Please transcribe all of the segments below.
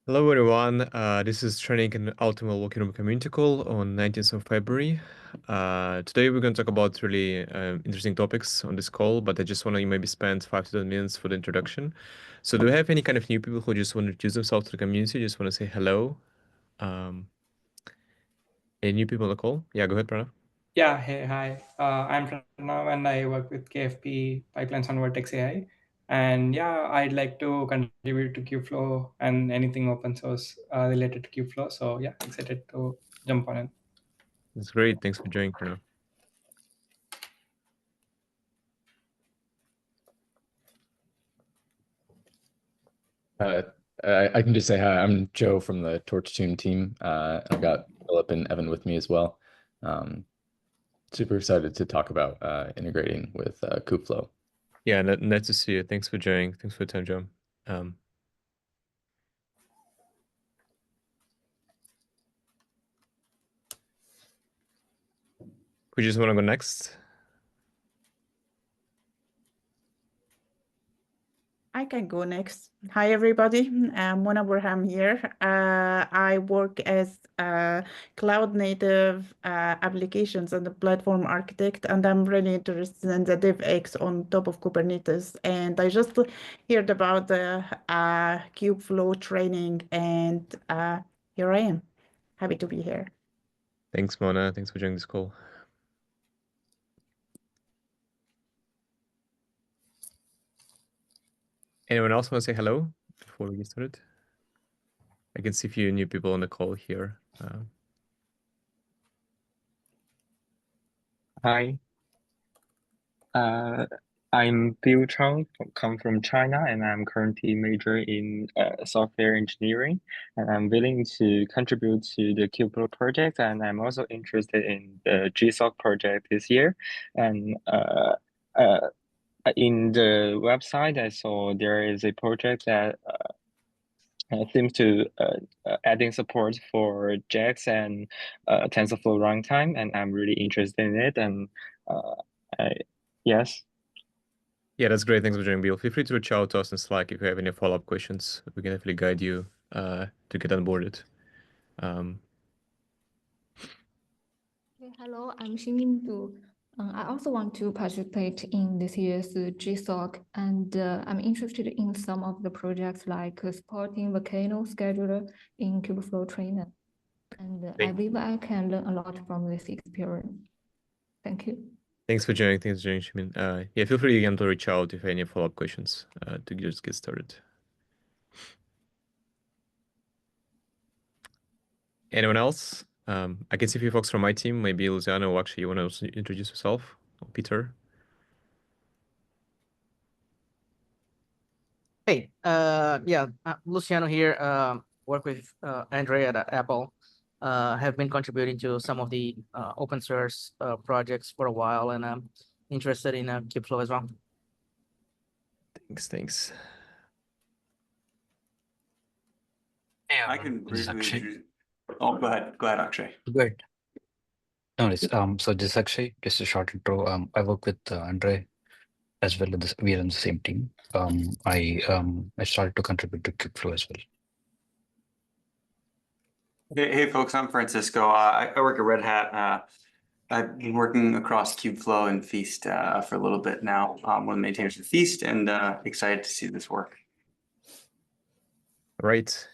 Hello everyone, this is Training and AutoML Working Group Community Call on 19th of February. Today we're going to talk about really interesting topics on this call, but I just want to maybe spend 5 to 10 minutes for the introduction. So do we have any kind of new people who just want to introduce themselves to the community, just want to say hello? Any new people on the call? Yeah, go ahead, Pranav. Yeah, hey, hi. I'm Pranav and I work with KFP Pipelines on Vertex AI. And yeah, I'd like to contribute to Kubeflow and anything open source related to Kubeflow. So yeah, excited to jump on it. That's great. Thanks for joining, Pranav. Uh, I can just say hi. I'm Joe from the Torch Tune team. I've got Philip and Evan with me as well. Super excited to talk about integrating with Kubeflow. Yeah, nice to see you. Thanks for joining. Thanks for the time, Joe. We just want to go next. I can go next. Hi, everybody. I'm Mona Burham here. I work as a cloud native applications and a platform architect, and I'm really interested in the DevX on top of Kubernetes. And I just heard about the Kubeflow training, and here I am. Happy to be here. Thanks, Mona. Thanks for joining this call. Anyone else want to say hello before we get started? I can see a few new people on the call here. Hi, I'm Bill Chang, come from China, and I'm currently major in software engineering, and I'm willing to contribute to the Kubeflow project, and I'm also interested in the GSOC project this year, and in the website, I saw there is a project that seems to adding support for JAX and TensorFlow runtime, and I'm really interested in it. And yes. Yeah, that's great. Thanks for joining, Bill. Feel free to reach out to us in Slack if you have any follow-up questions. We can definitely guide you to get onboarded. Hello, I'm Xinmin Du. I also want to participate in this year's GSOC, and I'm interested in some of the projects like supporting Volcano scheduler in Kubeflow trainer. And I believe I can learn a lot from this experience. Thank you. Thanks for joining. Thanks for joining, Shimin. Yeah, feel free again to reach out if any follow-up questions to just get started. Anyone else? I can see a few folks from my team. Maybe Luciano, or actually, you want to introduce yourself? Or Peter? Hey, Luciano here. Work with Andre at Apple. Have been contributing to some of the open source projects for a while, and I'm interested in Kubeflow as well. Thanks. Hey, I can briefly Akshay. introduce. Oh, go ahead, Akshay. Good. No, so this is Akshay. Just a short intro. I work with Andre as well. We are on the same team. I started to contribute to Kubeflow as well. Hey, folks, I'm Francisco. I work at Red Hat. I've been working across Kubeflow and Feast for a little bit now. One of the maintainers of Feast, and excited to see this work. Right.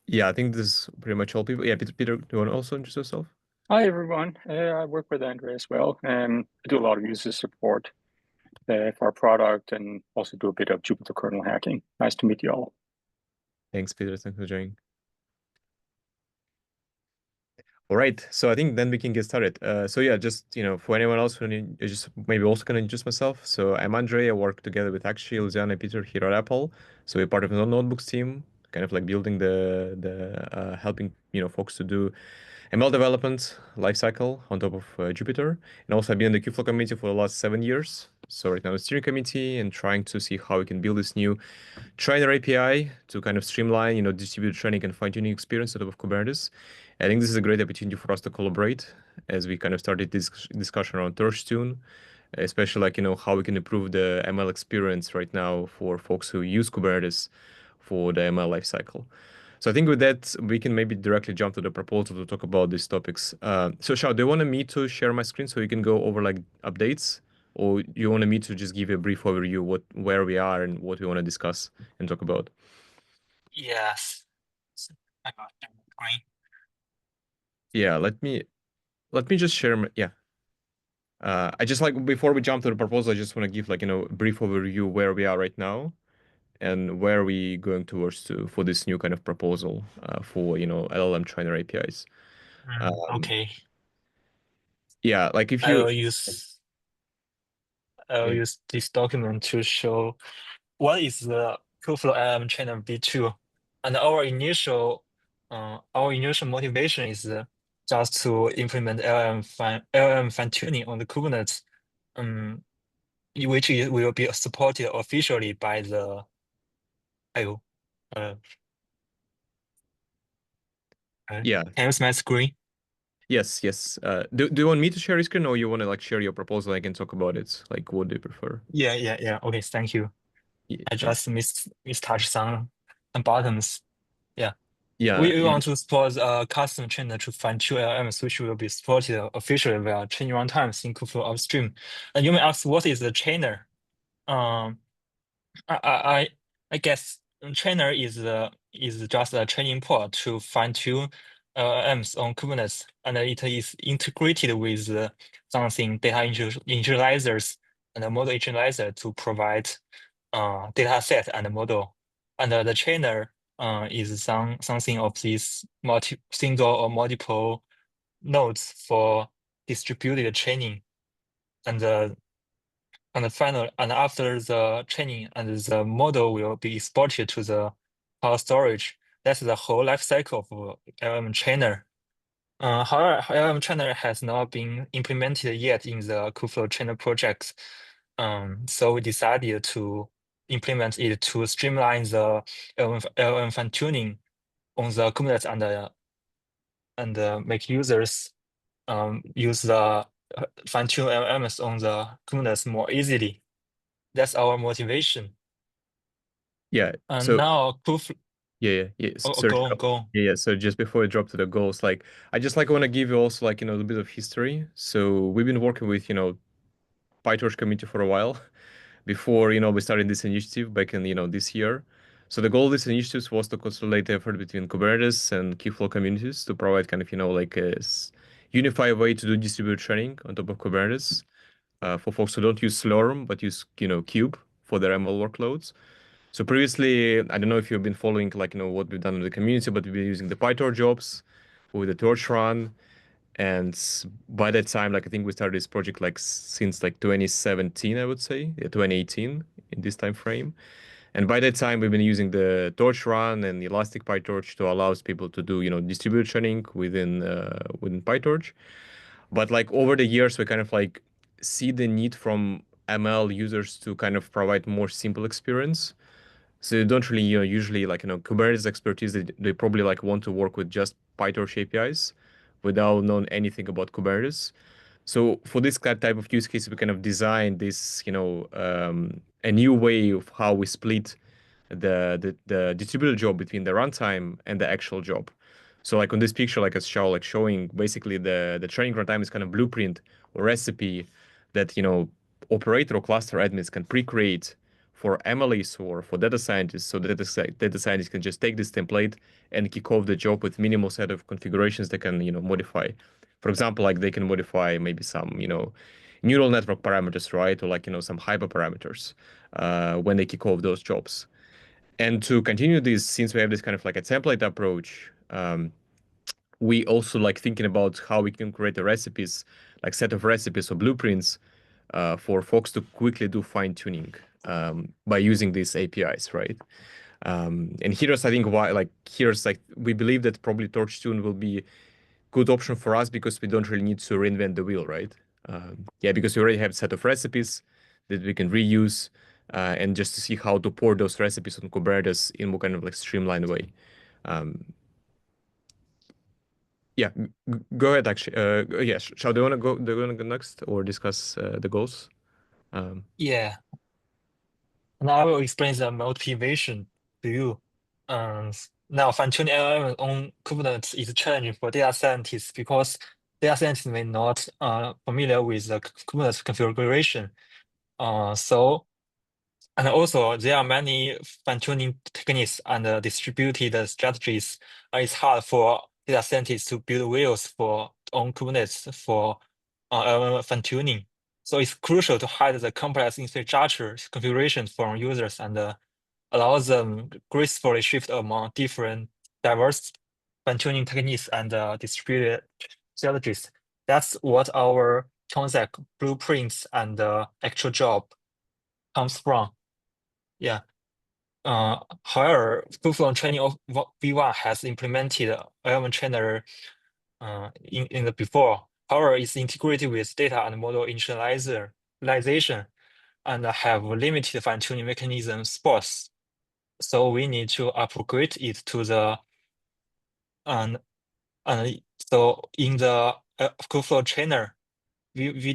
Yeah, I think this is pretty much all people. Yeah, Peter, do you want to also introduce yourself? Hi, everyone. I work with Andre as well, and I do a lot of user support for our product and also do a bit of Jupyter kernel hacking. Nice to meet you all. Thanks, Peter. Thanks for joining. All right, so I think then we can get started. So yeah, just for anyone else who just maybe also can introduce myself. So I'm Andre. I work together with actually Luciana and Peter here at Apple. So we're part of the notebooks team, kind of like building the helping folks to do ML development lifecycle on top of Jupyter. And also I've been in the Kubeflow community for the last 7 years. So right now the steering committee and trying to see how we can build this new trainer API to kind of streamline, distributed training and fine-tuning experience on top of Kubernetes. I think this is a great opportunity for us to collaborate as we kind of started this discussion around TorchTune, especially how we can improve the ML experience right now for folks who use Kubernetes for the ML lifecycle. So I think with that, we can maybe directly jump to the proposal to talk about these topics. So Xiao, do you want me to share my screen so you can go over like updates? Or you want me to just give you a brief overview where we are and what we want to discuss and talk about? Yes. I got the screen. Yeah, let me just share yeah. I just like before we jump to the proposal, I just want to give like a brief overview where we are right now and where we going towards for this new kind of proposal for LLM trainer APIs. Okay. Yeah, like if I you will use this document to show what is the Kubeflow LLM trainer V2, and our initial motivation is just to implement LLM fine tuning on the Kubernetes, which will be supported officially by the IO. Yeah. Can you see my screen? Yes. Do you want me to share your screen or you want to like share your proposal? I can talk about it. Like, what do you prefer? Yeah. Okay, thank you. I just mistouched some buttons. Yeah. We want to support a custom trainer to fine-tune LLMs, which will be supported officially via training runtimes in Kubeflow upstream. And you may ask, what is the trainer? I guess trainer is just a training pod to fine-tune LLMs on Kubernetes, and it is integrated with something data initializers and a model initializer to provide data set and model. And the trainer is something of these single or multiple nodes for distributed training. And after the training and the model will be exported to the cloud storage. That's the whole life cycle of LLM trainer. However, LLM trainer has not been implemented yet in the Kubeflow trainer projects. So we decided to implement it to streamline the LLM fine tuning on the Kubernetes and make users use the fine-tune LLMs on the Kubernetes more easily. That's our motivation. Yeah. And so now yeah. Go on. Yeah. So just before we drop to the goals, like I just like want to give you also like a little bit of history. So we've been working with PyTorch community for a while before we started this initiative back in this year. So the goal of this initiative was to consolidate the effort between Kubernetes and Kubeflow communities to provide kind of like a unified way to do distributed training on top of Kubernetes for folks who don't use Slurm but use Kube for their ML workloads. So previously, I don't know if you've been following like what we've done in the community, but we've been using the PyTorch jobs with the torch run. And by that time, like I think we started this project like since like 2017, I would say, 2018 in this time frame. And by that time, we've been using the torch run and the Elastic PyTorch to allow people to do distributed training within PyTorch. But like over the years, we kind of like see the need from ML users to kind of provide more simple experience. So you don't really, usually like, Kubernetes expertise, they probably like want to work with just PyTorch APIs without knowing anything about Kubernetes. So for this type of use case, we kind of designed this, a new way of how we split the distributed job between the runtime and the actual job. So like on this picture, like as Xiao like showing, basically the training runtime is kind of blueprint or recipe that operator or cluster admins can pre-create for MLEs or for data scientists, so that data scientists can just take this template and kick off the job with minimal set of configurations they can modify. For example, like they can modify maybe some neural network parameters, right, or like some hyperparameters when they kick off those jobs. And to continue this, since we have this kind of like a template approach, we also like thinking about how we can create the recipes, like set of recipes or blueprints for folks to quickly do fine tuning by using these APIs, right? And here's I think why we believe that probably TorchTune will be good option for us because we don't really need to reinvent the wheel, right? Yeah, because we already have a set of recipes that we can reuse and just to see how to pour those recipes on Kubernetes in more kind of like streamlined way. Yeah, go ahead. Actually, yeah. Shall do you want to go? Do you want to go next or discuss the goals? Yeah. And I will explain the motivation to you. now fine-tuning LLM on Kubernetes is challenging for data scientists because data scientists may not familiar with the Kubernetes configuration. And also there are many fine-tuning techniques and distributed strategies. It's hard for data scientists to build wheels on Kubernetes for fine-tuning. So it's crucial to hide the complex infrastructure configurations from users and allow them gracefully shift among different diverse fine-tuning techniques and distributed strategies. That's what our concept blueprints and actual job comes from. Yeah. However, Kubeflow training of V1 has implemented LLM trainer in the before. However, it's integrated with data and model initialization and have limited fine-tuning mechanism supports. So we need to upgrade it to the and so in the Kubeflow trainer we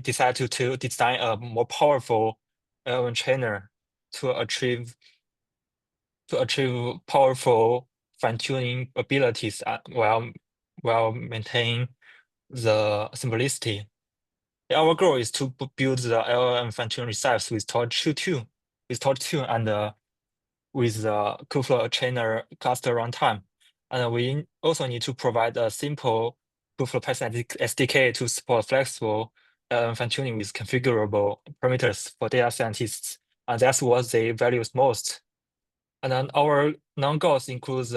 decided to design a more powerful LLM trainer to achieve powerful fine-tuning abilities while maintaining the simplicity. Our goal is to build the LLM fine-tuning recipes with Torch 2 and with the Kubeflow trainer cluster runtime. And we also need to provide a simple Kubeflow Python SDK to support flexible fine-tuning with configurable parameters for data scientists. And that's what they value most. And then our non-goals include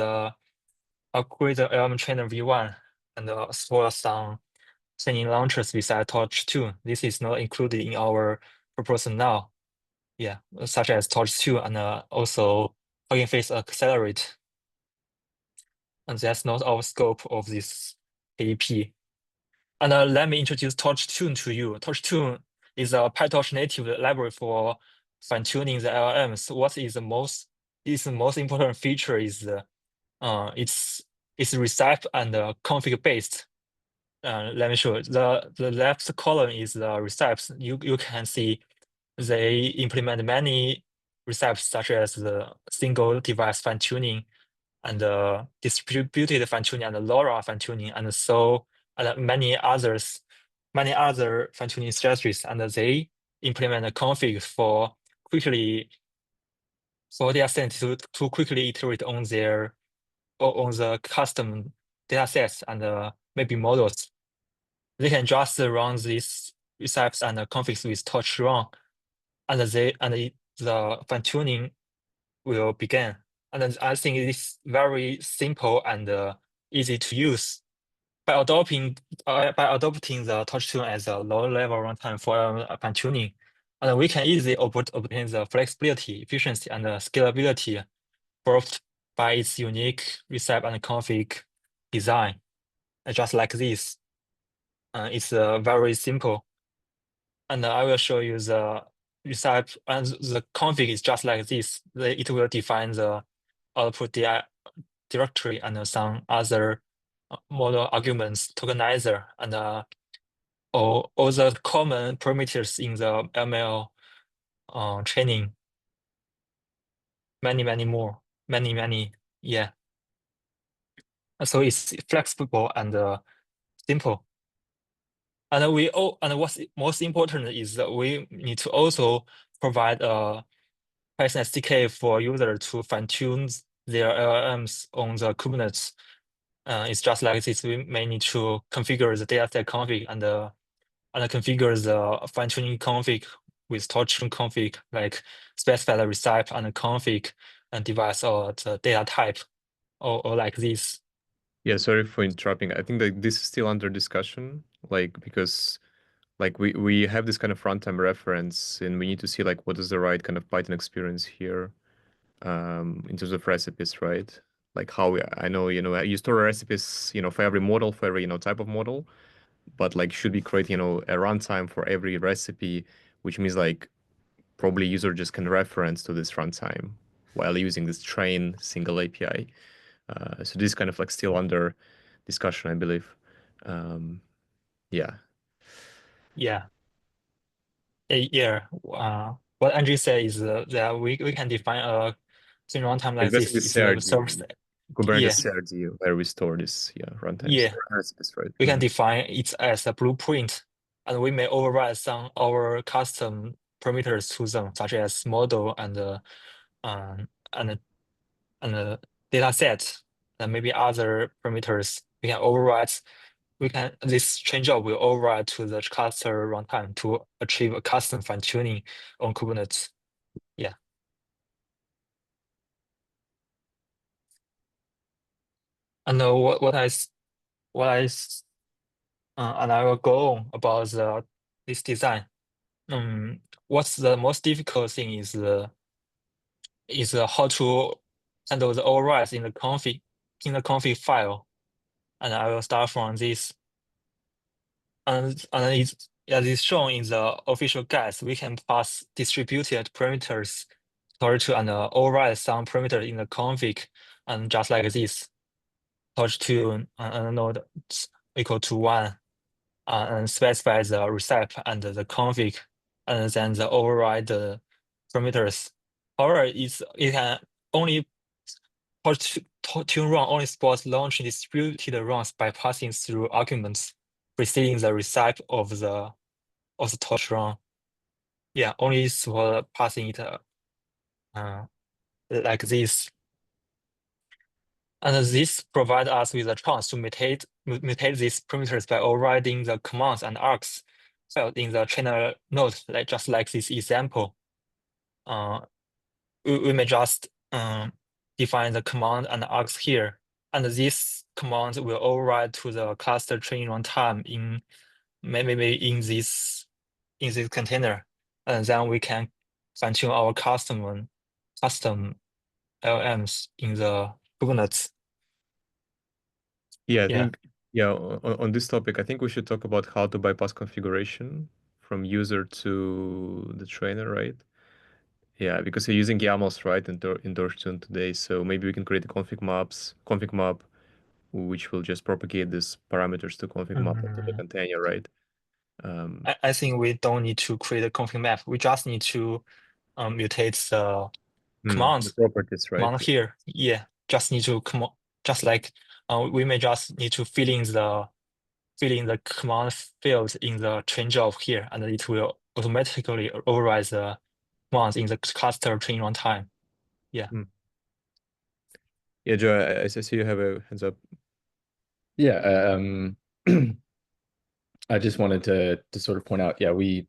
upgrade the LLM trainer V1 and support some training launchers beside Torch 2. This is not included in our proposal now. Yeah, such as Torch 2 and also Hugging Face Accelerate. And that's not our scope of this AEP. And let me introduce Torch 2 to you. Torch 2 is a PyTorch native library for fine-tuning the LLMs. What is the most important feature is it's recipe and config based. Let me show you. The left column is the recipes. You can see they implement many recipes such as the single device fine-tuning and distributed fine-tuning and LoRa fine-tuning and many other fine-tuning strategies, and they implement a config for data scientists to quickly iterate on the custom data sets and maybe models. They can just run these recipes and configs with Torch run, and the fine-tuning will begin. And then I think it's very simple and easy to use. By adopting the Torch 2 as a low-level runtime for fine-tuning, and we can easily obtain the flexibility, efficiency, and scalability brought by its unique recipe and config design. Just like this, it's very simple. And I will show you the recipe, and the config is just like this. It will define the output directory and some other model arguments, tokenizer, and all the common parameters in the ML training. Many more, many, yeah. So it's flexible and simple. And what's most important is that we need to also provide a Python SDK for users to fine-tune their LLMs on the Kubernetes. It's just like this. We may need to configure the dataset config and configure the fine-tuning config with Torch config, like specify the recipe and config and device or the data type, or like this. Yeah, sorry for interrupting. I think that this is still under discussion, because we have this kind of runtime reference and we need to see what is the right kind of Python experience here in terms of recipes, right? I know, you store recipes, for every model, for every, type of model, but should we create, a runtime for every recipe, which means probably user just can reference to this runtime while using this train single API. So this is kind of still under discussion, I believe. Yeah. Yeah. Yeah. What Andrew said is that we can define a in runtime It's like this. basically It's the service. CRD, Yeah, Kubernetes CRD, where we store this runtimes yeah. recipes, right? We can define it as a blueprint, and we may override some our custom parameters to them, such as model and data set, and maybe other parameters. We can override. This changeover will override to the cluster runtime to achieve a custom fine tuning on Kubernetes. Yeah. And and I will go on about this design. What's the most difficult thing is how to handle the overrides in the config file, and I will start from this. And it's shown in the official guides. We can pass distributed parameters storage to and override some parameter in the config, and just like this, touch to node equal to 1, and specify the recipe and the config, and then the override the parameters. However, it can only tune run only supports launch distributed runs by passing through arguments preceding the recipe of the touch run. Yeah, only for passing it like this. And this provides us with a chance to mutate these parameters by overriding the commands and args felt in the trainer node, just like this example. We may just define the command and args here, and this command will override to the cluster training runtime in maybe in this container, and then we can fine tune our custom LMs in the Kubernetes. Yeah, I think on this topic, I think we should talk about how to bypass configuration from user to the trainer, right? Yeah, because you're using YAMLs, right, in Torchstone today. So maybe we can create a config map, which will just propagate these parameters to config map into the container, right? I think we don't need to create a config map. We just need to mutate the command the properties, right? command here. Yeah, just need to just like we may just need to fill in the command fields in the changeover here, and it will automatically override the commands in the cluster training runtime. Yeah. Yeah, Joe, I see you have a hands up. Yeah, I just wanted to sort of point out, yeah, we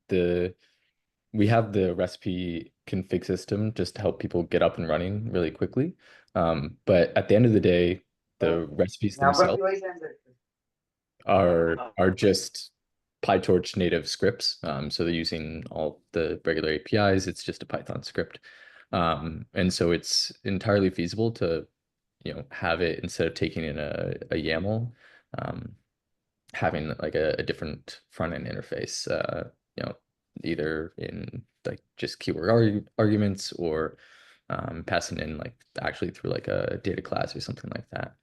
have the recipe config system just to help people get up and running really quickly. But at the end of the day, the recipes themselves are just PyTorch native scripts. So they're using all the regular APIs. It's just a Python script. And so it's entirely feasible to, have it, instead of taking in a YAML, having like a different front end interface, either in like just keyword arguments, or passing in like actually through like a data class or something like that.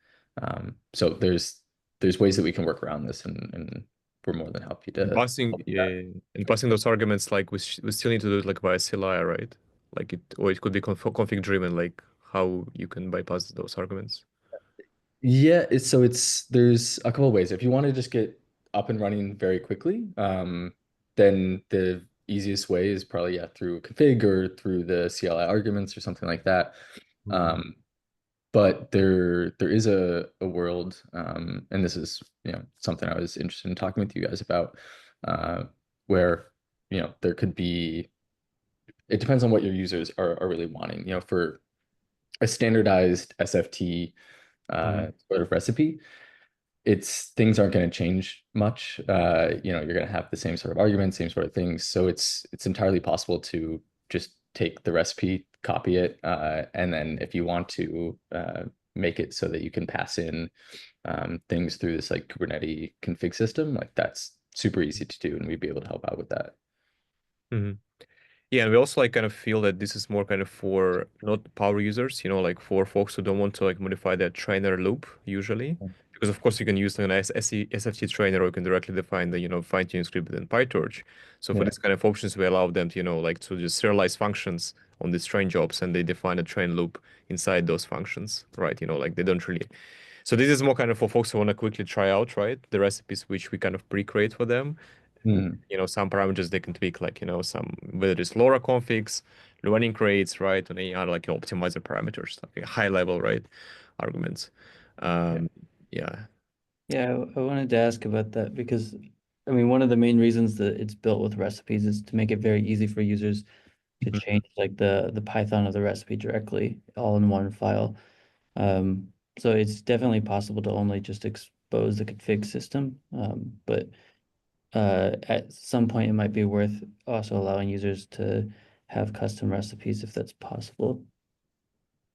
So there's ways that we can work around this, and we're more than happy to passing those arguments, like we still need to do it like via CLI, right? Like it could be config driven, like how you can bypass those arguments. Yeah, there's a couple of ways. If you want to just get up and running very quickly, then the easiest way is probably through config or through the CLI arguments or something like that. But there is a world, and this is something I was interested in talking with you guys about, where there could be. It depends on what your users are really wanting. For a standardized SFT sort of recipe, things aren't going to change much. You're going to have the same sort of arguments, same sort of things. So it's entirely possible to just take the recipe, copy it, and then if you want to make it so that you can pass in things through this like Kubernetes config system, like that's super easy to do, and we'd be able to help out with that. Yeah, and we also like kind of feel that this is more kind of for not power users, like for folks who don't want to like modify their trainer loop usually. Because of course you can use an SFT trainer, or you can directly define the fine-tuning script within PyTorch. So for this kind of options, we allow them to like to just serialize functions on these train jobs, and they define a train loop inside those functions, right? Like they don't really. So this is more kind of for folks who want to quickly try out, right? The recipes which we kind of pre-create for them. Some parameters they can tweak, like, some, whether it's LoRa configs, running rates, right? And any other like optimizer parameters, like high level, right? Arguments. Yeah. Yeah, I wanted to ask about that because, I mean, one of the main reasons that it's built with recipes is to make it very easy for users to change like the Python of the recipe directly, all in one file. So it's definitely possible to only just expose the config system, but at some point it might be worth also allowing users to have custom recipes if that's possible.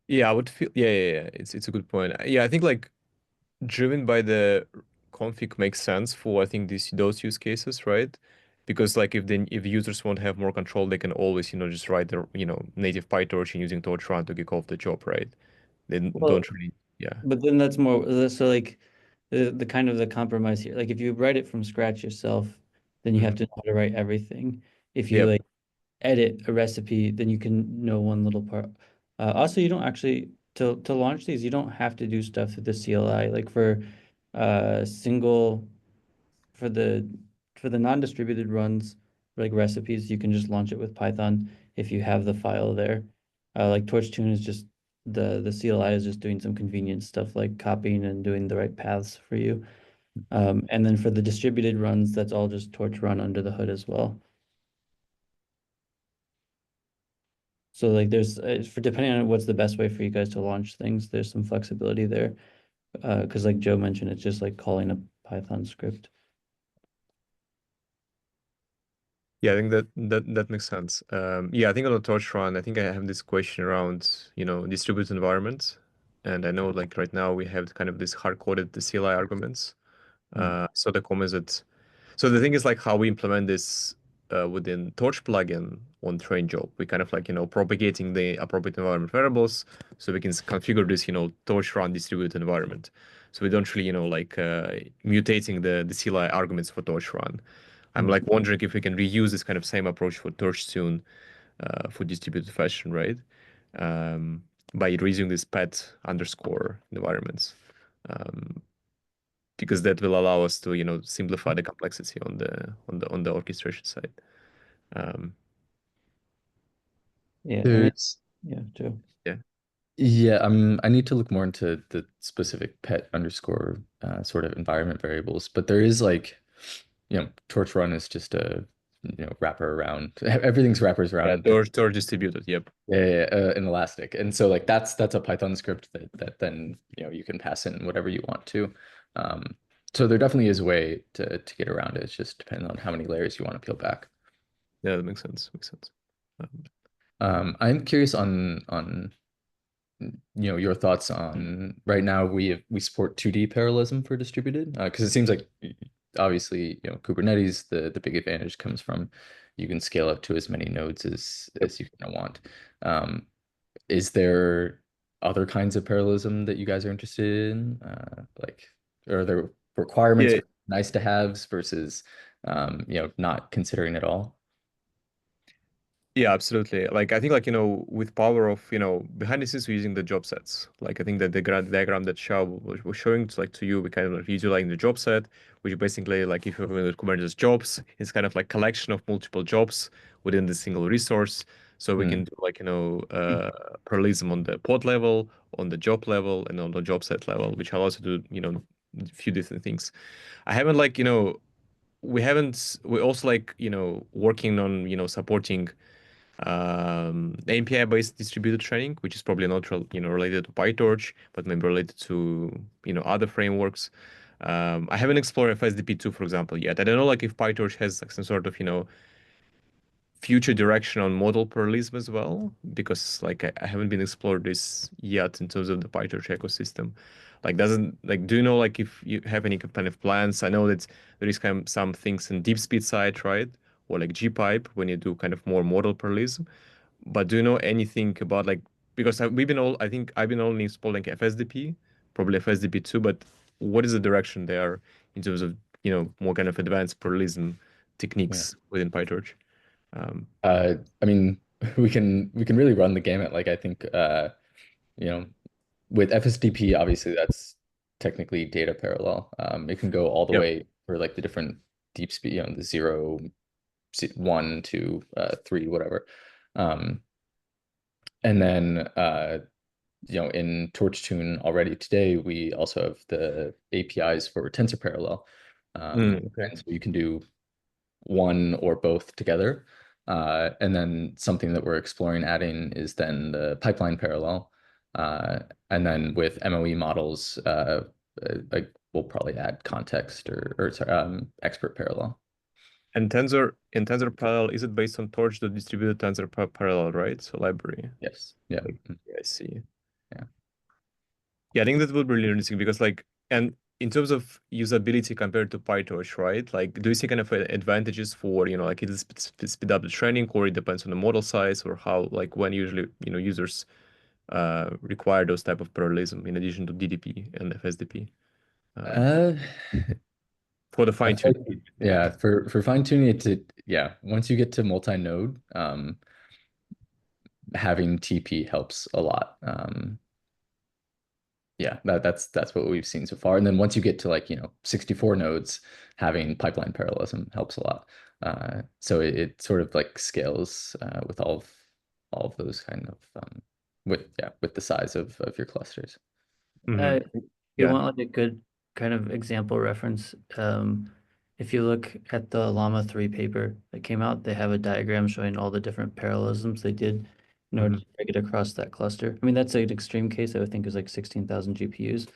Yeah, I would feel. Yeah. It's a good point. Yeah, I think like driven by the config makes sense for, I think, those use cases, right? Because like if users want to have more control, they can always just write their native PyTorch and using torch run to kick off the job, right? They Well, don't really. Yeah. but then that's more so like the kind of the compromise here. Like if you write it from scratch yourself, then you have to know how to write everything. If you Yep. like edit a recipe, then you can know one little part. Also, you don't actually to launch these, you don't have to do stuff through the CLI. Like for single for the non-distributed runs, like recipes, you can just launch it with Python if you have the file there. Like TorchTune is just the CLI is just doing some convenient stuff like copying and doing the right paths for you. And then for the distributed runs, that's all just torch run under the hood as well. So like there's for depending on what's the best way for you guys to launch things, there's some flexibility there. Because like Joe mentioned, it's just like calling a Python script. Yeah, I think that makes sense. Yeah, I think on the torch run, I think I have this question around, distributed environments. And I know like right now we have kind of this hard-coded the CLI arguments. So the comment is that, so the thing is like how we implement this within Torch plugin on train job. We kind of like, propagating the appropriate environment variables so we can configure this, Torch run distributed environment. So we don't really, like mutating the CLI arguments for Torch run. I'm like wondering if we can reuse this kind of same approach for TorchTune for distributed fashion, right? By reusing this pet underscore environments. Because that will allow us to, simplify the complexity on the orchestration side. Yeah, I mean, There's yeah, Joe. Yeah, I need to look more into the specific pet underscore sort of environment variables, but there is like, torch run is just a wrapper around everything's wrappers Yeah, around Torch distributed. Yep. in Elastic, and so like that's a Python script that then you can pass in whatever you want to. So there definitely is a way to get around it. It's just depending on how many layers you want to peel back. Yeah, that makes sense. Makes sense. I'm curious on your thoughts on right now we support 2D parallelism for distributed because it seems like obviously Kubernetes the big advantage comes from you can scale up to as many nodes as you kind of want. Is there other kinds of parallelism that you guys are interested in? Like are there requirements Yeah. or nice to haves versus not considering it all? Yeah, absolutely. Like I think like with power of behind the scenes we're using the job sets. Like I think that the diagram that Shao was showing to you, we kind of like utilizing the job set, which basically like if you're familiar with Kubernetes jobs, it's kind of like collection of multiple jobs within the single resource. So we can do like parallelism on the pod level, on the job level, and on the job set level, which allows you to a few different things. I haven't like we also like working on supporting API-based distributed training, which is probably not related to PyTorch, but maybe related to other frameworks. I haven't explored FSDP2, for example, yet. I don't know like if PyTorch has like some sort of future direction on model parallelism as well, because like I haven't been explored this yet in terms of the PyTorch ecosystem. Like doesn't like do you know like if you have any kind of plans? I know that there is kind of some things in deep speed side, right? Or like gpipe when you do kind of more model parallelism. But do you know anything about like because I think I've been only exploring FSDP, probably FSDP2, but what is the direction there in terms of more kind of advanced parallelism techniques within PyTorch? I mean, we can really run the gamut. Like I think you know, with FSDP, obviously that's technically data parallel. It can go all the Yep. way for like the different deep speed, the 0, 1, 2, 3, whatever. And then in TorchTune already today, we also have the APIs for tensor parallel. Okay. And so you can do one or both together. And then something that we're exploring adding is then the pipeline parallel. And then with MOE models, like we'll probably add context or sorry, expert parallel. And tensor parallel, is it based on Torch, the distributed tensor parallel, right? So library. Yes. Yeah. Yeah, I see. Yeah. Yeah, I think that would be really interesting because and in terms of usability compared to PyTorch, right? Like, do you see kind of advantages for, like it'll speed up the training, or it depends on the model size, or how, like when usually, users require those type of parallelism in addition to DDP and FSDP? For the fine tuning. Yeah, for fine tuning once you get to multi-node, having TP helps a lot. Yeah, that's what we've seen so far. And then once you get to 64 nodes, having pipeline parallelism helps a lot. So it sort of like scales with all of those kind of with the size of your clusters. You want like a good kind of example reference. If you look at the Llama 3 paper that came out, they have a diagram showing all the different parallelisms they did in order to break it across that cluster. I mean, that's an extreme case. I would think is like 16,000 GPUs,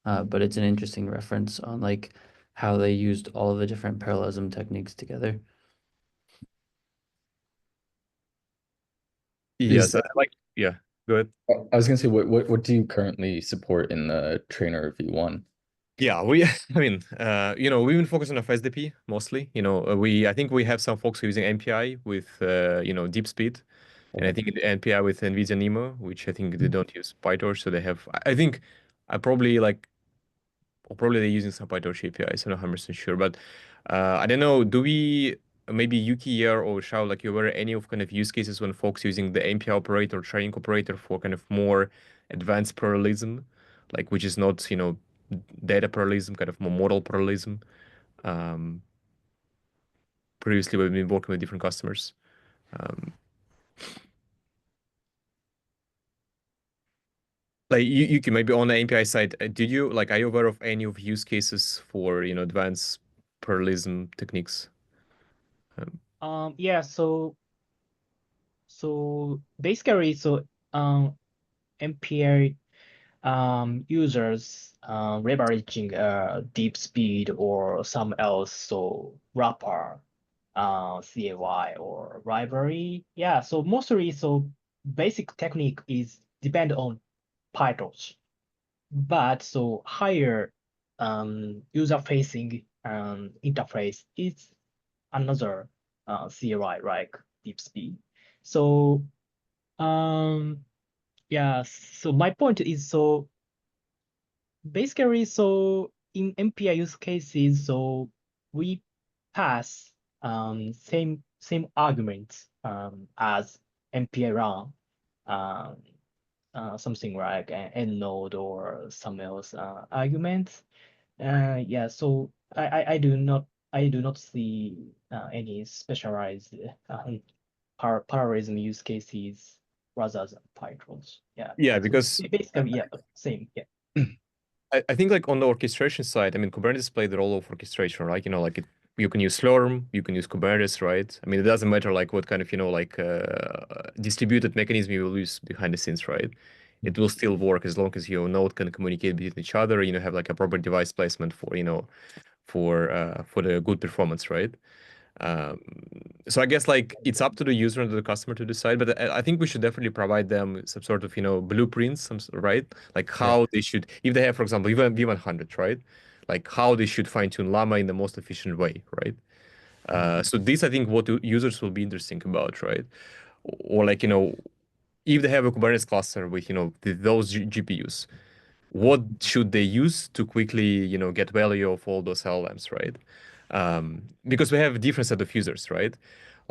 but it's an interesting reference on like how they used all of the different parallelism techniques together. Yes, yeah, go ahead. I was gonna say, what do you currently support in the trainer V1? Yeah, I mean, we've been focusing on FSDP mostly. I think we have some folks using NPI with, deep speed. And I think NPI with NVIDIA NeMo, which I think they don't use PyTorch. So they have, I think I probably they're using some PyTorch APIs. I'm not 100% sure, but I don't know. Do we, maybe Yuki here or Shao, like you aware any of kind of use cases when folks using the NPI operator, training operator for kind of more advanced parallelism, like which is not, data parallelism, kind of more model parallelism. Previously, we've been working with different customers. Like you can maybe on the API side, are you aware of any of use cases for, advanced parallelism techniques? Yeah, so basically MPI users leveraging deep speed or some else, so wrapper, CAY or library. Yeah, so mostly basic technique is depend on PyTorch, but so higher user facing interface is another CLI like deep speed. So yeah, so my point is basically in MPI use cases, so we pass same arguments as MPI run, something like an end node or some else arguments. Yeah, so I do not see any specialized parallelism use cases rather than PyTorch. Yeah. Yeah, So because basically, yeah, same. Yeah. I think like on the orchestration side, I mean, Kubernetes played the role of orchestration, right? You can use Slurm, you can use Kubernetes, right? I mean, it doesn't matter like what kind of, distributed mechanism you will use behind the scenes, right? It will still work as long as your node can communicate between each other, have like a proper device placement for, for the good performance, right? Um, so I guess like it's up to the user and the customer to decide, but I think we should definitely provide them some sort of, blueprints, right? Like how they should, if they have, for example, even V100, right? Like how they should fine tune Llama in the most efficient way, right? So this, I think, what users will be interesting about, right? Or like, if they have a Kubernetes cluster with, those GPUs, what should they use to quickly, get value of all those LLMs, right? Because we have a different set of users, right?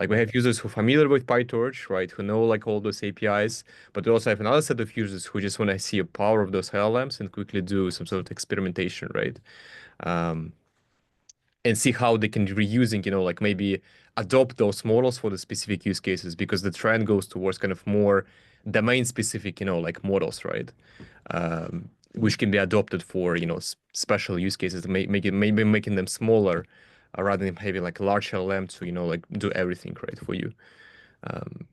Like we have users who are familiar with PyTorch, right? Who know like all those APIs, but we also have another set of users who just want to see a power of those LLMs and quickly do some sort of experimentation, right? Um, and see how they can reusing, like maybe adopt those models for the specific use cases, because the trend goes towards kind of more domain specific, like models, right? Which can be adopted for, special use cases, maybe making them smaller, rather than having like a large LLM to, like do everything, right, for you. Um,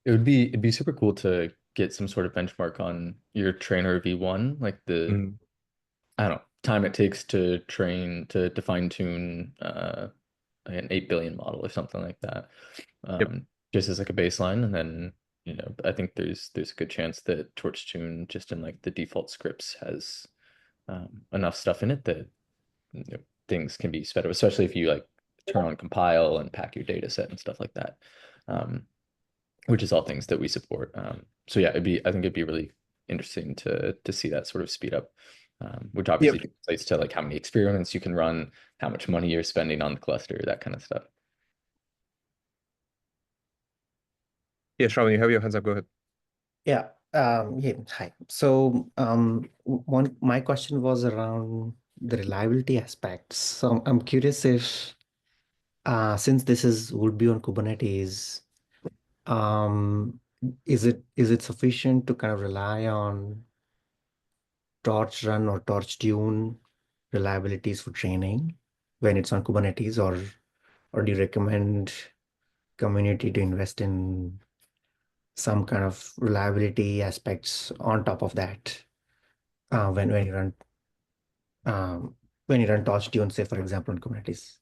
It'd be super cool to get some sort of benchmark on your trainer V1, like the mm, I don't know, time it takes to fine tune an 8 billion model or something like that. yep. Just as like a baseline, and then I think there's a good chance that TorchTune just in like the default scripts has enough stuff in it that things can be sped up, especially if you like turn on compile and pack your data set and stuff like that. Which is all things that we support. So yeah, I think it'd be really interesting to see that sort of speed up, which obviously Yep. translates to like how many experiments you can run, how much money you're spending on the cluster, that kind of stuff. Yeah, Shravan, you have your hands up. Go ahead. Yeah. Yeah. Hi. So, my question was around the reliability aspects. So I'm curious if, since would be on Kubernetes, um, is it sufficient to kind of rely on torch run or torch tune reliabilities for training when it's on Kubernetes, or do you recommend community to invest in some kind of reliability aspects on top of that when you run torch tune, say for example, on Kubernetes?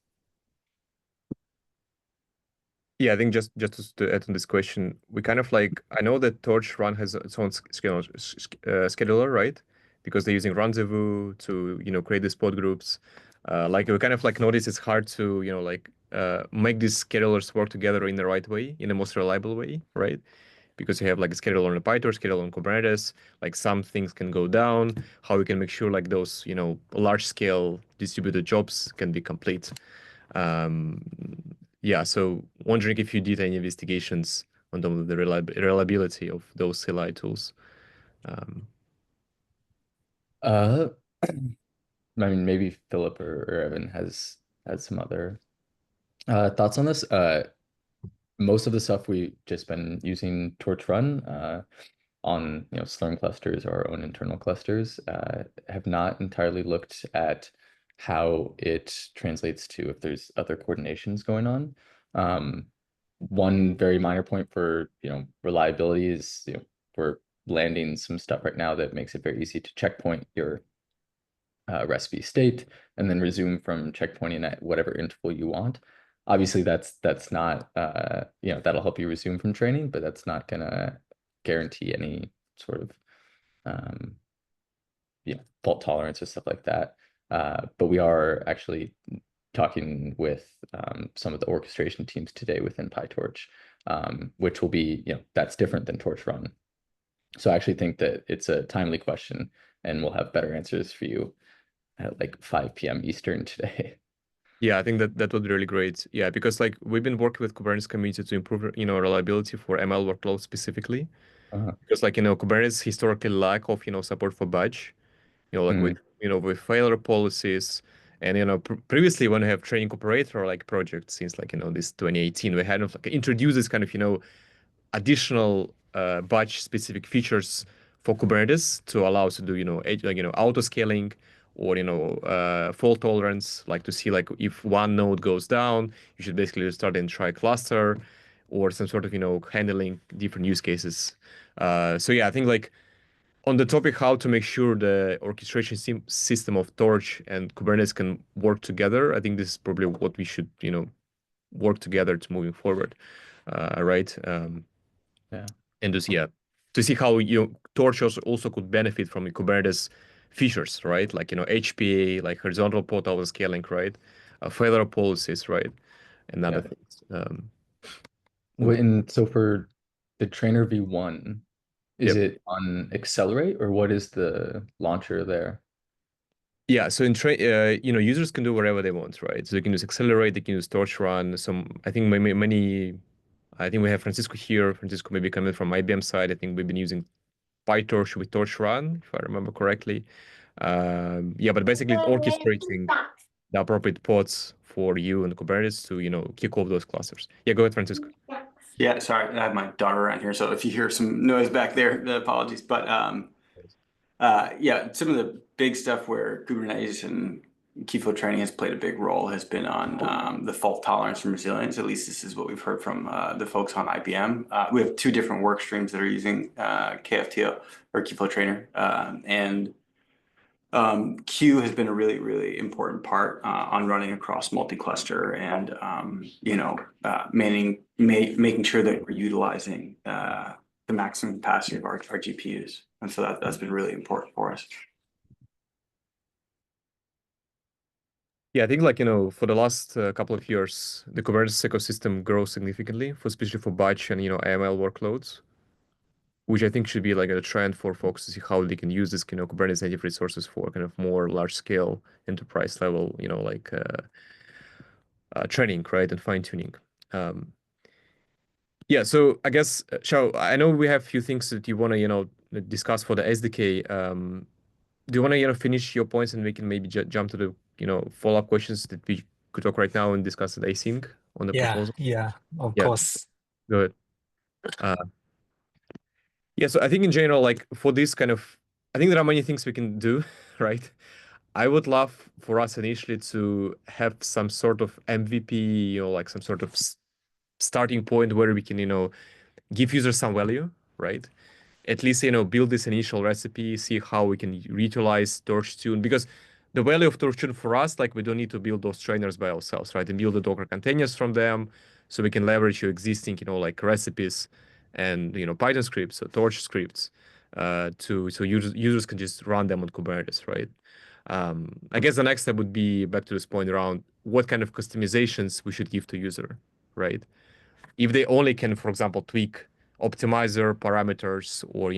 Yeah, I think just to add on this question, we kind of like, I know that Torch Run has its own scheduler, right? Because they're using Rendezvous to, create these pod groups. Like we kind of like notice it's hard to, make these schedulers work together in the right way, in the most reliable way, right? Because you have like a scheduler on the PyTorch, scheduler on Kubernetes, like some things can go down, how we can make sure like those, large scale distributed jobs can be complete. Um, yeah, so wondering if you did any investigations on the reliability of those CLI tools. Um, Uh, I mean, maybe Philip or Evan has some other thoughts on this. Most of the stuff we've just been using Torch Run on Slurm clusters or our own internal clusters. Have not entirely looked at how it translates to if there's other coordinations going on. One very minor point for reliability is we're landing some stuff right now that makes it very easy to checkpoint your recipe state and then resume from checkpointing at whatever interval you want. Obviously, that's not that'll help you resume from training, but that's not gonna guarantee any sort of fault tolerance or stuff like that. But we are actually talking with some of the orchestration teams today within PyTorch, which will be that's different than Torch Run. So I actually think that it's a timely question, and we'll have better answers for you at like 5 p.m. Eastern today. yeah, I think that would be really great. Yeah, because like we've been working with Kubernetes community to improve, reliability for ML workloads specifically. Because like, Kubernetes historically lack of, support for batch, like with, with failure policies. And, previously when we have training operator like project since like, this 2018, we had like introduced this kind of, additional batch specific features for Kubernetes to allow us to do, auto scaling or, fault tolerance, like to see like if one node goes down, you should basically restart and try cluster or some sort of, handling different use cases. So yeah, I think like on the topic how to make sure the orchestration system of Torch and Kubernetes can work together, I think this is probably what we should, work together to moving forward, right? Yeah. And just to see how Torch also could benefit from the Kubernetes features, right? Like HPA, like horizontal pod auto scaling, right? Failure policies, right? And other things. And so for the trainer V1, is Yep. it on Accelerate or what is the launcher there? Yeah, so users can do whatever they want, right? So they can use Accelerate, they can use Torch Run. I think I think we have Francisco here. Francisco maybe coming from IBM side. I think we've been using PyTorch with Torch Run, if I remember correctly. Yeah, but basically it's orchestrating the appropriate pods for you and Kubernetes to, kick off those clusters. Yeah, go ahead, Francisco. Yeah, sorry, I have my daughter around here, so if you hear some noise back there, apologies. But yeah, some of the big stuff where Kubernetes and Kubeflow training has played a big role has been on the fault tolerance and resilience. At least this is what we've heard from the folks on IBM. We have two different work streams that are using KFTO or Kubeflow Trainer, and Q has been a really, really important part on running across multi-cluster and making sure that we're utilizing the maximum capacity of our GPUs, and so that's been really important for us. Yeah, I think for the last couple of years, the Kubernetes ecosystem grows significantly, especially for batch and AML workloads, which I think should be like a trend for folks to see how they can use this Kubernetes native resources for kind of more large scale enterprise level, training, right, and fine tuning. Yeah, so I guess, Xiao, I know we have a few things that you want to, discuss for the SDK. Do you want to, finish your points and we can maybe jump to the, follow-up questions that we could talk right now and discuss the async on the proposal? Yeah, of Yeah, course. good. Yeah, so I think in general, like for this I think there are many things we can do, right? I would love for us initially to have some sort of MVP, like some sort of starting point where we can, give users some value, right? At least, build this initial recipe, see how we can utilize TorchTune, because the value of TorchTune for us, like we don't need to build those trainers by ourselves, right? And build the Docker containers from them so we can leverage your existing, like recipes and, Python scripts or Torch scripts so users can just run them on Kubernetes, right? I guess the next step would be back to this point around what kind of customizations we should give to user, right? If they only can, for example, tweak optimizer parameters or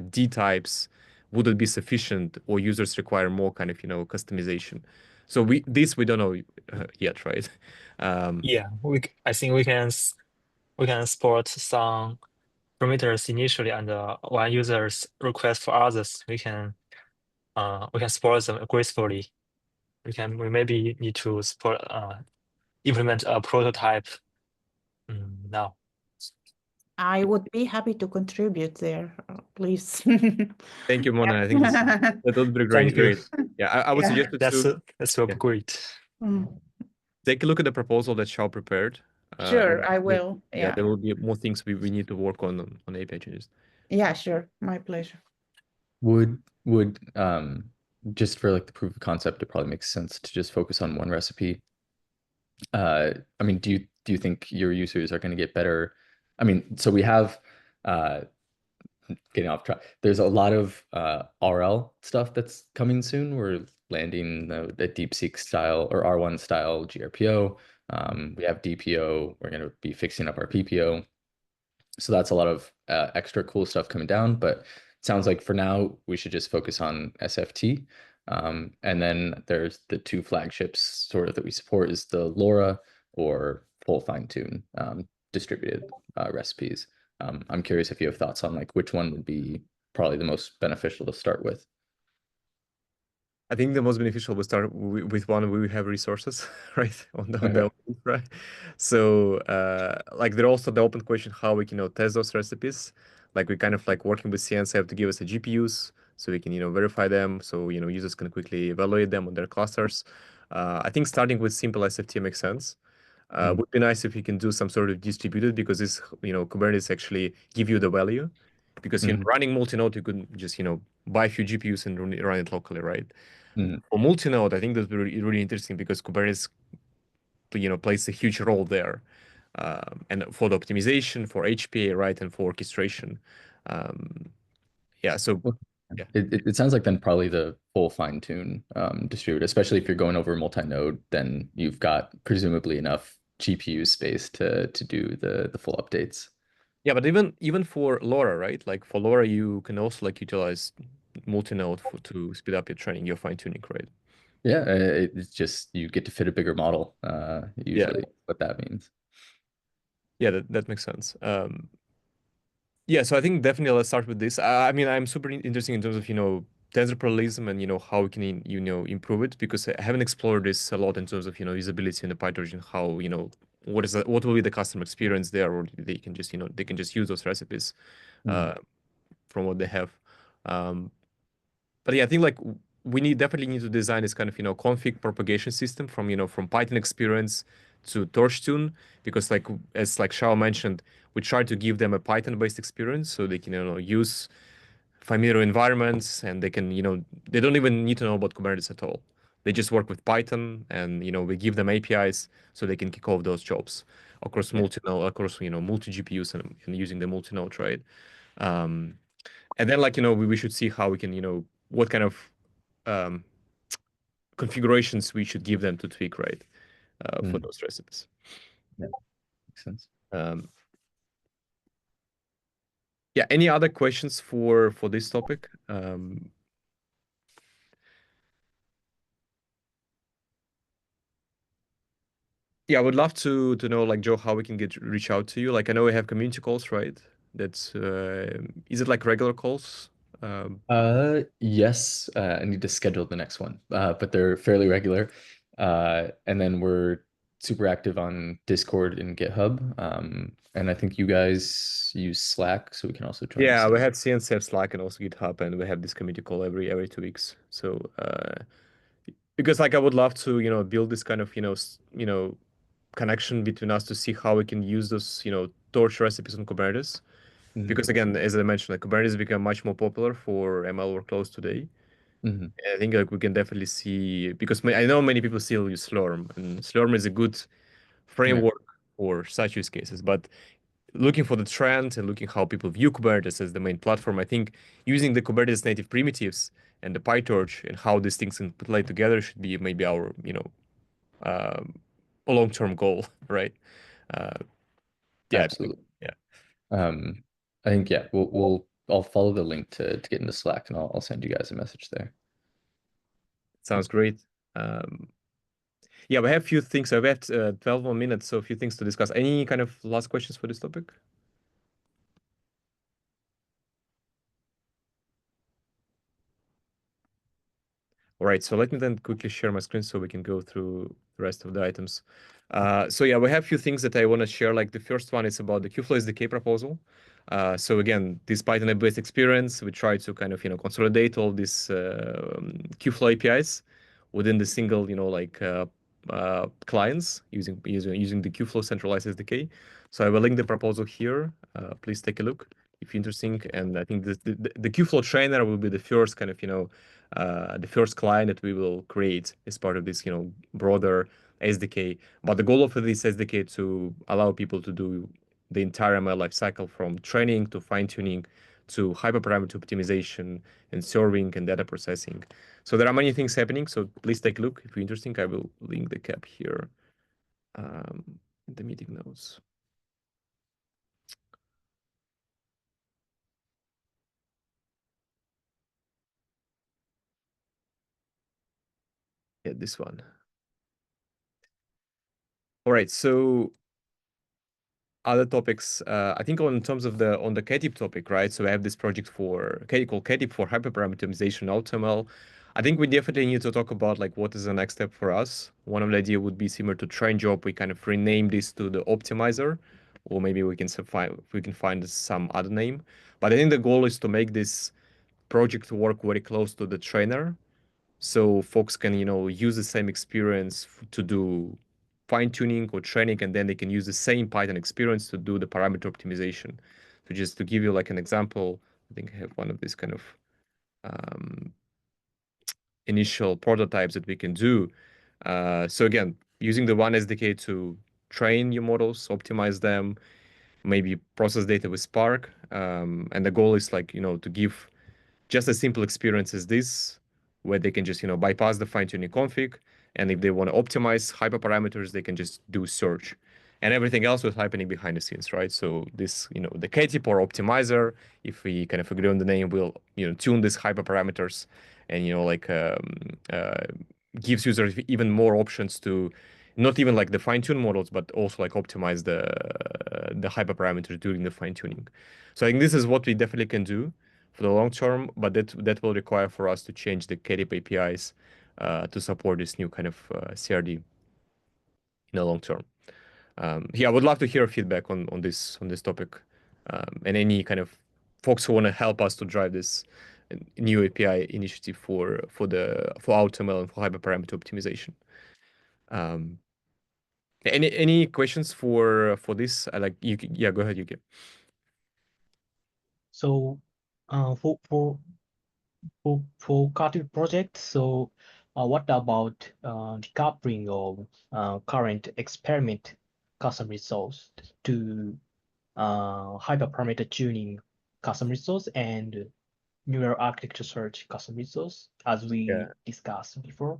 D types, would it be sufficient, or users require more kind of customization? So we don't know yet, right? Yeah, I think we can support some parameters initially, and when users request for others, we can support them gracefully. We maybe need to support implement a prototype now. I would be happy to contribute there, please. Thank you, Mona. I think that would be Thank great. you. Yeah, I would suggest That's great. Take a look at the proposal that Xiao prepared. Sure, I will. Yeah, there will be more things we need to work on API changes. Yeah, sure. My pleasure. Would just for like the proof of concept, it probably makes sense to just focus on one recipe. I mean, do you think your users are going to get better? I mean, so we have getting off track. There's a lot of RL stuff that's coming soon. We're landing the DeepSeek style or R1 style gRPO. We have DPO. We're going to be fixing up our PPO. So that's a lot of extra cool stuff coming down. But it sounds like for now, we should just focus on SFT. And then there's the two flagships sort of that we support is the LoRa or full fine-tune distributed recipes. I'm curious if you have thoughts on like which one would be probably the most beneficial to start with. I think the most beneficial would start with one where we have resources, right? On the open, right? So like there also the open question how we can test those recipes. Like we kind of like working with CNCF to give us the GPUs so we can verify them so users can quickly evaluate them on their clusters. I think starting with simple SFT makes sense. Would be nice if you can do some sort of distributed, because this Kubernetes actually give you the value, because running multi-node you could just buy a few GPUs and run it locally, right? For multi-node, I think that's really interesting because Kubernetes plays a huge role there, and for the optimization, for HPA, right, and for orchestration. Yeah, so yeah. It sounds like then probably the full fine-tune distributed, especially if you're going over multi-node, then you've got presumably enough GPU space to do the full updates. Yeah, but even for LoRa, right? Like for LoRa, you can also like utilize multi-node to speed up your training, your fine-tuning, right? Yeah, it's just you get to fit a bigger model, usually what that means. Yeah, that makes sense. Yeah, so I think definitely let's start with this. I mean, I'm super interested in terms of, tensor parallelism and, how we can, improve it, because I haven't explored this a lot in terms of, usability in the PyTorch and how, what will be the customer experience there, or they can just, they can just use those recipes from what they have. But yeah, I think like we definitely need to design this kind of, config propagation system from, from Python experience to TorchTune, because like, as like Shao mentioned, we try to give them a Python-based experience so they can, use familiar environments, and they can, they don't even need to know about Kubernetes at all. They just work with Python, and, we give them APIs so they can kick off those jobs across multi-node, across, multi-GPUs and using the multi-node, right? And then like, we should see how we can, what kind of um, configurations we should give them to tweak, right, for those recipes. Yeah, makes sense. Yeah, any other questions for this topic? Yeah, I would love to know, like, Joe, how we can reach out to you. Like, I know we have community calls, right? That's is it like regular calls? Yes, I need to schedule the next one, but they're fairly regular. And then we're super active on Discord and GitHub. And I think you guys use Slack, so we can also join Yeah, we Slack. have CNCF, Slack, and also GitHub, and we have this community call every 2 weeks. So because like I would love to, build this kind of, connection between us to see how we can use those, torch recipes on Kubernetes. Because again, as I mentioned, like Kubernetes has become much more popular for ML workloads today. And I think like we can definitely see, because I know many people still use Slurm, and Slurm is a good framework for such use cases. But looking for the trend and looking how people view Kubernetes as the main platform, I think using the Kubernetes native primitives and the PyTorch and how these things can play together should be maybe our, a long-term goal, right? Yeah, Absolutely. yeah. I think I'll follow the link to get into Slack, and I'll send you guys a message there. Sounds great. Yeah, we have a few things. So we have 12 more minutes, so a few things to discuss. Any kind of last questions for this topic? All right, so let me then quickly share my screen so we can go through the rest of the items. So yeah, we have a few things that I want to share. Like the first one is about the Kubeflow SDK proposal. So again, this Python-based experience, we try to kind of, consolidate all these Kubeflow APIs within the single, clients using the Kubeflow centralized SDK. So I will link the proposal here. Please take a look if you're interested. And I think the Kubeflow trainer will be the first kind of, the first client that we will create as part of this, broader SDK. But the goal of this SDK to allow people to do the entire ML lifecycle from training to fine-tuning to hyperparameter optimization and serving and data processing. So there are many things happening. So please take a look if you're interested. I will link the cap here in the meeting notes. Yeah, this one. All right, so other topics, I think on terms of the KTIP topic, right? So we have this project called KTIP for hyperparameter optimization AutoML. I think we definitely need to talk about like what is the next step for us. One of the idea would be similar to train job. We kind of rename this to the optimizer, or maybe we can find some other name. But I think the goal is to make this project work very close to the trainer, so folks can use the same experience to do fine tuning or training, and then they can use the same Python experience to do the parameter optimization. So just to give you like an example, I think I have one of these kind of initial prototypes that we can do. So again, using the one SDK to train your models, optimize them, maybe process data with Spark, and the goal is like to give just a simple experience as this, where they can just bypass the fine-tuning config, and if they want to optimize hyperparameters, they can just do search, and everything else was happening behind the scenes, right? So this, the KTIP or optimizer, if we kind of agree on the name, will tune these hyperparameters and gives users even more options to not even like the fine-tune models, but also like optimize the hyperparameters during the fine-tuning. So I think this is what we definitely can do for the long term, but that will require for us to change the KDIP APIs to support this new kind of CRD in the long term. Yeah, I would love to hear feedback on this topic, and any kind of folks who want to help us to drive this new API initiative for AutoML and for hyperparameter optimization. Any questions for this? Yeah, go ahead, Yuki. So, for Cartoon project, so what about decoupling of current experiment custom resource to hyperparameter tuning custom resource and neural architecture search custom resource as we discussed before?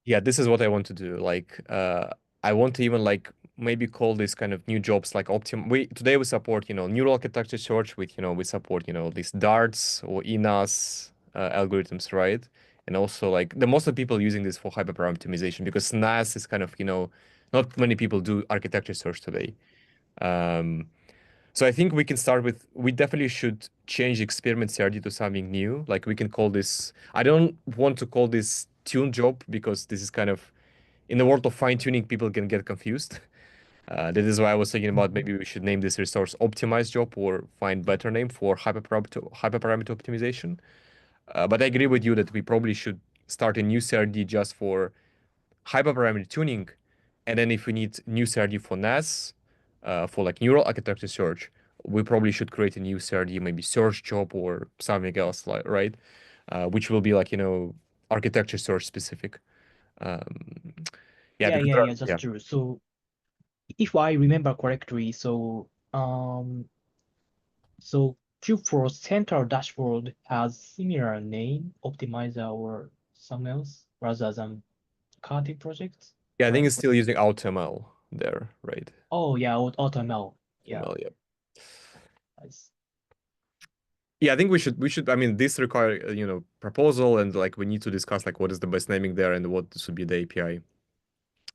Yeah, this is what I want to do. Like, I want to even like maybe call this kind of new jobs like today we support, neural architecture search with, we support, these darts or ENAS algorithms, right? And also like the most of people using this for hyperparameter optimization, because NAS is kind of, not many people do architecture search today. So I think we can start with, we definitely should change experiment CRD to something new. Like we can call this, I don't want to call this tune job, because this is kind of, in the world of fine tuning, people can get confused. That is why I was thinking about maybe we should name this resource optimize job, or find better name for hyperparameter optimization. But I agree with you that we probably should start a new CRD just for hyperparameter tuning. And then if we need new CRD for NAS, for like neural architecture search, we probably should create a new CRD, maybe search job or something else, like, right? Which will be like, architecture search specific. Yeah, because That's true. So if I remember correctly, so Kubeflow central dashboard has similar name, optimizer or something else rather than Cartoon projects. Yeah, I think right? it's still using AutoML there, right? Oh yeah, AutoML. Yeah. AutoML, yeah. Nice. Yeah, I think we should. I mean, this require proposal, and like we need to discuss like what is the best naming there and what should be the API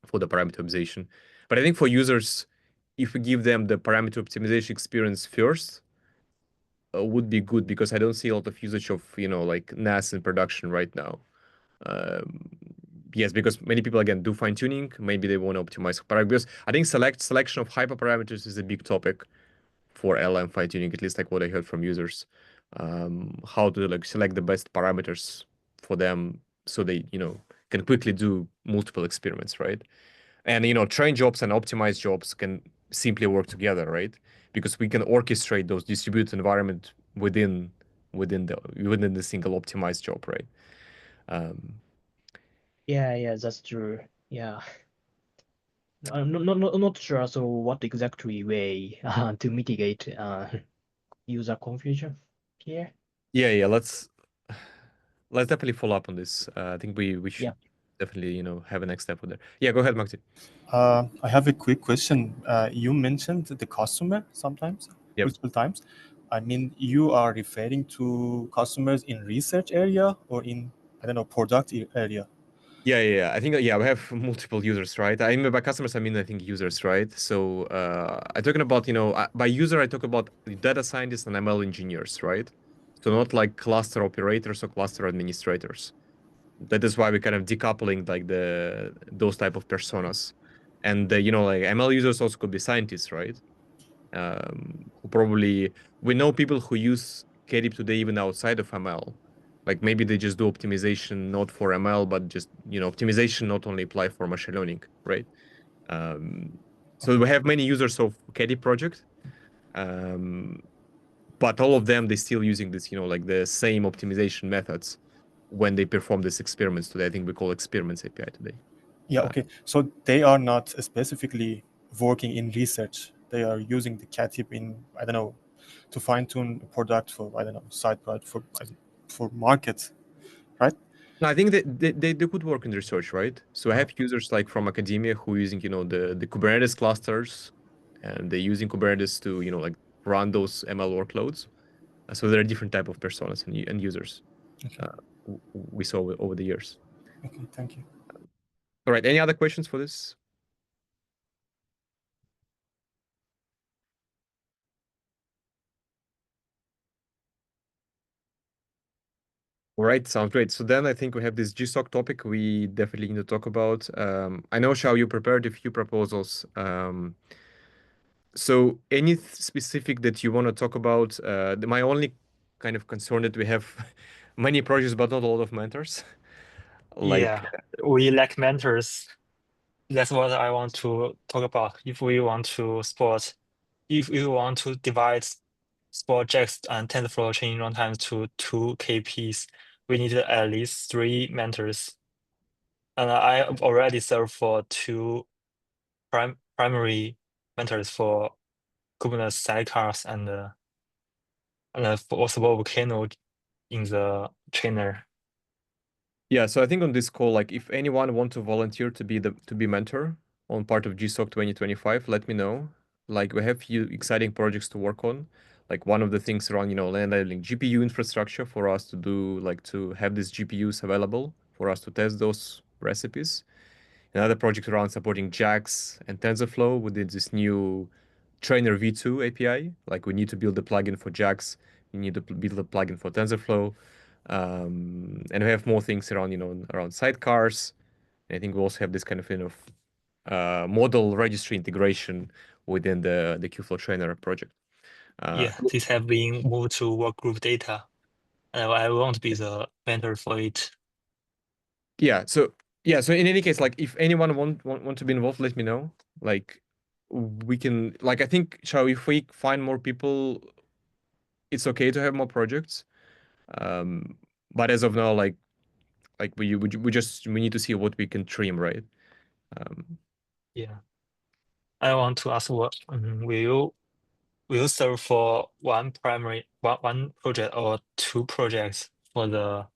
for the parameter optimization. But I think for users, if we give them the parameter optimization experience first, would be good, because I don't see a lot of usage of like NAS in production right now. Yes, because many people again do fine tuning. Maybe they want to optimize parameters. I think selection of hyperparameters is a big topic for LM fine tuning, at least like what I heard from users. How to like select the best parameters for them, so they can quickly do multiple experiments, right? And train jobs and optimize jobs can simply work together, right? Because we can orchestrate those distributed environment within the single optimized job, right? Yeah, that's true. Yeah. I'm not sure. So what exactly way to mitigate user confusion here? Yeah. Let's definitely follow up on this. I think we should Yeah. definitely have a next step with there. Yeah, go ahead, Magdi. I have a quick question. You mentioned the customer sometimes, Yep. multiple times. I mean, you are referring to customers in research area or in, I don't know, product area? Yeah. I think we have multiple users, right? I mean by customers, I think users, right? So I'm talking about by user I talk about data scientists and ML engineers, right? So not like cluster operators or cluster administrators. That is why we're kind of decoupling like those type of personas. And like ML users also could be scientists, right? Who probably, we know people who use KDIP today even outside of ML. Like maybe they just do optimization not for ML, but just optimization not only apply for machine learning, right? So we have many users of KDIP project, but all of them, they still using this like the same optimization methods when they perform these experiments today. I think we call experiments API today. Yeah, okay. So they are not specifically working in research. They are using the KDIP in, I don't know, to fine-tune a product for, I don't know, side product for market, right? No, I think that they could work in research, right? So I have users like from academia who are using, the Kubernetes clusters, and they're using Kubernetes to, like run those ML workloads. So there are different type of personas and users Okay. we saw over the years. Okay, thank you. All right. Any other questions for this? All right, sounds great. So then I think we have this GSOC topic we definitely need to talk about. I know, Shao, you prepared a few proposals. So any specific that you want to talk about? My only kind of concern that we have many projects, but not a lot of mentors. Yeah, we lack mentors. That's what I want to talk about. If we want to divide sport JAX and TensorFlow training runtime to 2 KPs, we need at least 3 mentors. And I already served for 2 primary mentors for Kubernetes sidecars and for also Volcano in the trainer. Yeah, so I think on this call, like if anyone want to volunteer to be mentor on part of GSOC 2025, let me know. Like we have few exciting projects to work on. Like one of the things around, enabling GPU infrastructure for us to do, like to have these GPUs available for us to test those recipes. Another project around supporting JAX and TensorFlow with this new trainer v2 API. Like we need to build a plugin for JAX. We need to build a plugin for TensorFlow. And we have more things around, around sidecars. I think we also have this kind of, model registry integration within the Kubeflow trainer project. Yeah, these have been moved to workgroup data. And I won't be the mentor for it. Yeah, so in any case, like if anyone want to be involved, let me know. Like we can, like I think, if we find more people, it's okay to have more projects. But as of now, like we need to see what we can trim, right? Yeah. I want to ask will you serve for one project or 2 projects for the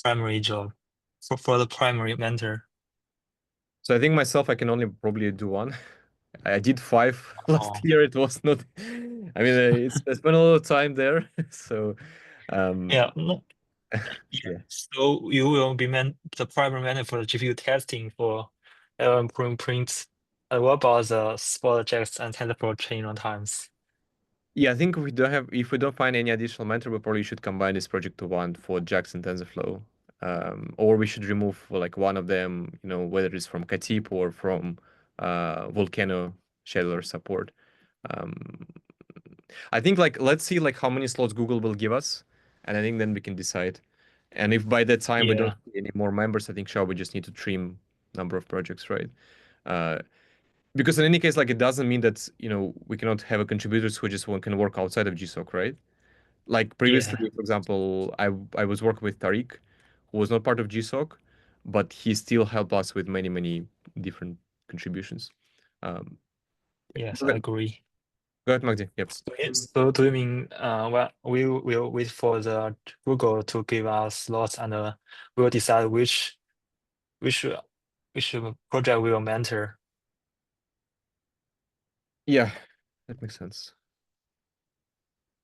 primary job for the primary mentor? So I think myself, I can only probably do one. I did 5 last year. It was not. I mean, I spent a lot of time there. So, Yeah. No. yeah. So you will be the primary mentor for the GPU testing for prints. What about the sport JAX and TensorFlow training runtimes? Yeah, I think if we don't find any additional mentor, we probably should combine this project to one for JAX and TensorFlow. Or we should remove like one of them, whether it's from Katip or from Volcano scheduler support. I think like let's see like how many slots Google will give us, and I think then we can decide. And if by that time we don't see any more members, I think we just need to trim number of projects, right? Because in any case, like it doesn't mean that we cannot have a contributors who just can work outside of GSOC, right? Like previously, for example, I was working with Tariq, who was not part of GSOC, but he still helped us with many different contributions. Yes, I agree. Go ahead, Magdi. Yep. So do you mean well we will wait for the Google to give us slots and we'll decide which project we will mentor? Yeah, that makes sense.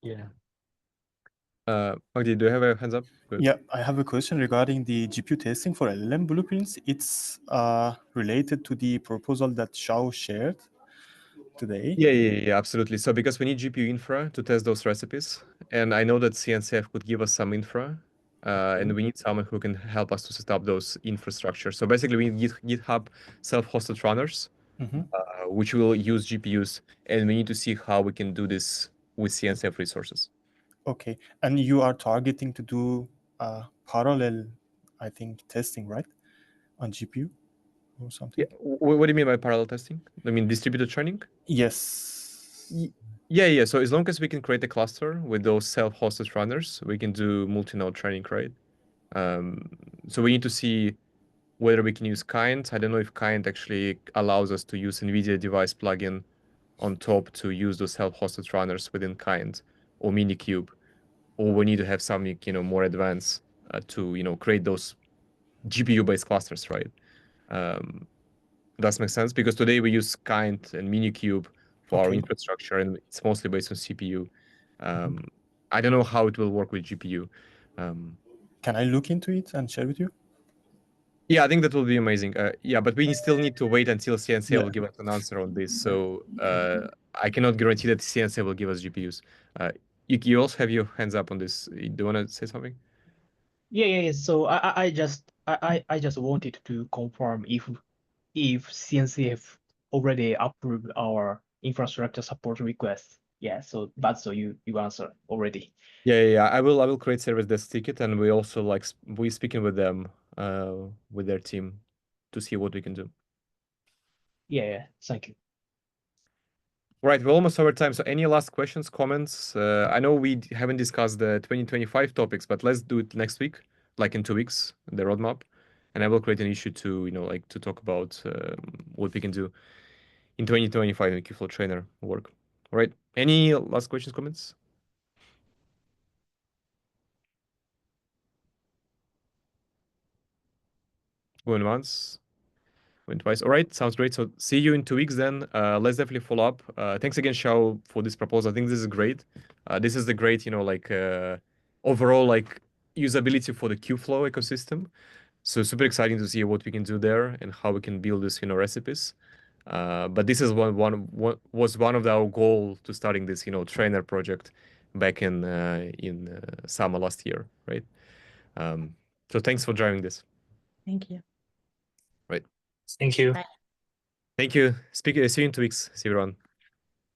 Yeah. Magdi, do you have a hands up? Good. Yeah, I have a question regarding the GPU testing for LLM blueprints. It's related to the proposal that Shao shared today. Yeah, absolutely. So because we need GPU infra to test those recipes, and I know that CNCF could give us some infra, and we need someone who can help us to set up those infrastructure. So basically, we need GitHub self-hosted runners, which will use GPUs, and we need to see how we can do this with CNCF resources. Okay, and you are targeting to do parallel, I think, testing, right, on GPU or something? Yeah. What do you mean by parallel testing? I mean distributed training? Yes. Yeah. So as long as we can create a cluster with those self-hosted runners, we can do multi-node training, right? So we need to see whether we can use Kind. I don't know if Kind actually allows us to use NVIDIA device plugin on top to use those self-hosted runners within Kind or Minikube, or we need to have something more advanced to create those GPU-based clusters, right? Does make sense because today we use Kind and Minikube for our infrastructure, and it's mostly based on CPU. I don't know how it will work with GPU. Can I look into it and share with you? Yeah, I think that will be amazing. Yeah, but we still need to wait until CNCF Yeah. will give us an answer on this. So I cannot guarantee that CNCF will give us GPUs. You also have your hands up on this. Do you want to say something? Yeah. So I just wanted to confirm if CNCF already approved our infrastructure support request. Yeah, so you answer already. Yeah. I will create service desk ticket, and we also we speaking with them, with their team, to see what we can do. Yeah. Thank you. Right, we're almost over time. So any last questions, comments? I know we haven't discussed the 2025 topics, but let's do it next week, like in 2 weeks, the roadmap. And I will create an issue to, to talk about what we can do in 2025 in Kubeflow Trainer work. All right. Any last questions, comments? Going once, going twice. All right, sounds great. So see you in 2 weeks then. Let's definitely follow up. Thanks again, Xiao, for this proposal. I think this is great. This is the great, overall usability for the Kubeflow ecosystem. So super exciting to see what we can do there and how we can build this, recipes. But this is was one of our goal to starting this, trainer project back in summer last year, right? So thanks for driving this. Thank you. Right. Thank you. Bye. Thank you. See you in 2 weeks. See you around.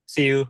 See you.